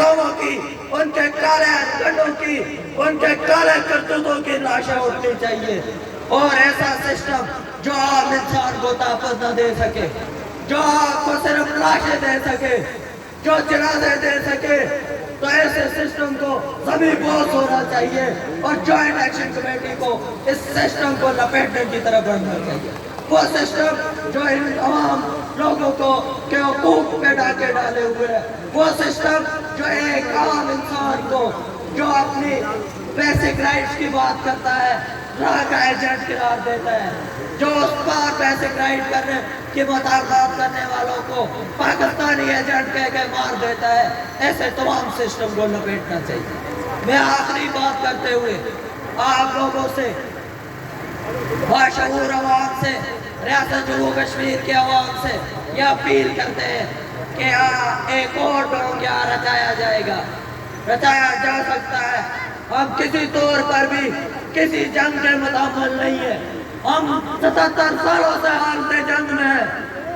लौंगों की, उनके काले हथकंडों की, उनके काले करतूतों की लाशें उठनी चाहिए। और ऐसा सिस्टम जो आम इंसान को ताकत न दे सके, जो आपको सिर्फ लाशें दे सके, जो जनाजे दे सके, तो ऐसे सिस्टम को ज़मीन बोझ होना चाहिए और जॉइंट एक्शन कमेटी को इस सिस्टम को लपेटने की तरफ बढ़ना चाहिए। वो सिस्टम जो इन तमाम लोगों को के हकूक पे डाके डाले हुए है, वो सिस्टम जो एक आम इंसान को जो अपनी बेसिक राइट्स की बात करता है ड्रग एजेंट करार देता है, जो उस पर बेसिक राइट करने की मुतालबात करने वालों को पाकिस्तानी एजेंट कह के मार देता है, ऐसे तमाम सिस्टम को लपेटना चाहिए। मैं आखिरी बात करते हुए आप लोगों से, बाशऊर अवाम से, रियासत जम्मू कश्मीर के अवाम से यह अपील करते हैं कि एक और ढोंग यहाँ रचाया जाएगा, रचाया जा सकता है। हम किसी तौर पर भी किसी जंग के मुताबिक नहीं है, हम 77 सालों से हालत जंग में है,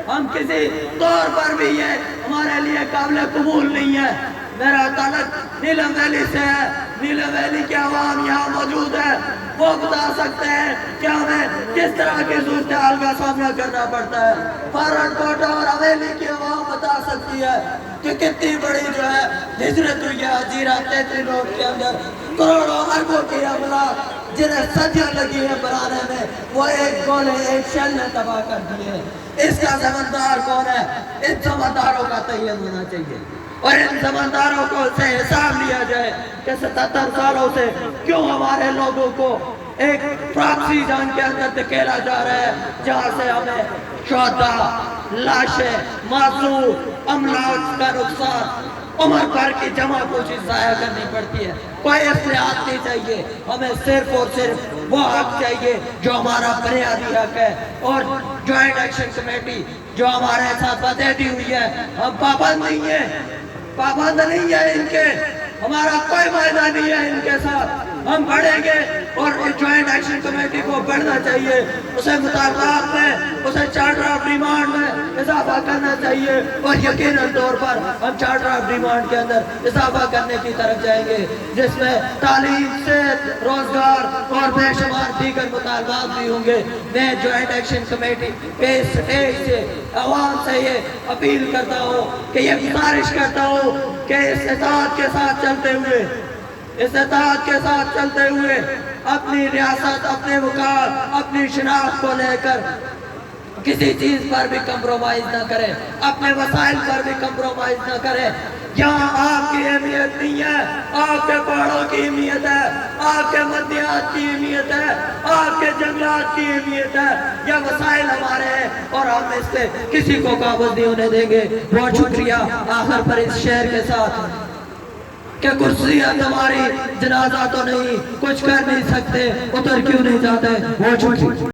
हम किसी तौर पर भी ये हमारे लिए काबिल कबूल नहीं है। मेरा ताल्लुक नीलम वैली से है, नीलम वैली के अवाम यहाँ मौजूद है, वो बता सकते हैं कि हमें किस तरह की सूरत हाल का सामना करना पड़ता है। फॉरवर्ड और हवेली की अवाम बता सकती है कि कितनी बड़ी जो है हिजरत हुई है हजीरा 33 रोड के अंदर, करोड़ों अरबों की अमलाक जिन्हें सदियां लगी है बनाने में, वो एक गोले एक शेल ने तबाह कर दिए। इसका ज़िम्मेदार कौन है? इन ज़िम्मेदारों का तयन होना चाहिए और इन ज़िम्मेदारों को से हिसाब लिया जाए कि 77 सालों से क्यों हमारे लोगों को एक प्रॉक्सी जंग के अंदर धकेला जा रहा है, जहाँ से हमें शोहदा, लाशें, मासूम, अमलाक का नुकसान, उम्र भर की जमा कोशिश ज़ाया करनी पड़ती है। कोई इस्तेहाद नहीं चाहिए, हमें सिर्फ और सिर्फ वो हक चाहिए जो हमारा बुनियादी हक है। और जॉइंट एक्शन कमेटी जो हमारे साथ बतेती हुई है, हम पाबंद नहीं है, पाबंद नहीं है इनके, हमारा कोई वायदा नहीं है इनके साथ, हम बढ़ेंगे और जॉइंट एक्शन कमेटी को बढ़ना चाहिए, उसे मुतालबात में, उसे चार्टर ऑफ डिमांड में इजाफा करना चाहिए और यकीनन तौर पर हम चार्टर ऑफ डिमांड के अंदर इजाफा करने की तरफ जाएंगे, जिसमें तालीम से रोजगार और बेशुमार दीगर मुतालबात भी होंगे। मैं जॉइंट एक्शन कमेटी के स्टेज से अवाम से ये अपील करता हूँ कि ये गुजारिश करता हूँ कि इस्तेताअत के साथ चलते हुए, इस्तेताअत के साथ चलते हुए अपनी रियासत, अपने वकार, अपनी शिनाख्त को लेकर किसी चीज पर भी कंप्रोमाइज न करें, अपने वसाइल पर भी कंप्रोमाइज न करें। यहाँ आपकी अहमियत नहीं है, आपके पहाड़ों की अहमियत है, आपके मद्दियात की अहमियत है, आपके जंगलात की अहमियत है, यह वसाइल हमारे हैं और हम इससे किसी को काबू नहीं होने देंगे। बहुत शुक्रिया। आखिर पर इस शेर के साथ कि कुर्सी है तुम्हारी, जनाजा तो नहीं, कुछ कर नहीं सकते, उतर क्यों नहीं जाते। बहुत शुक्रिया।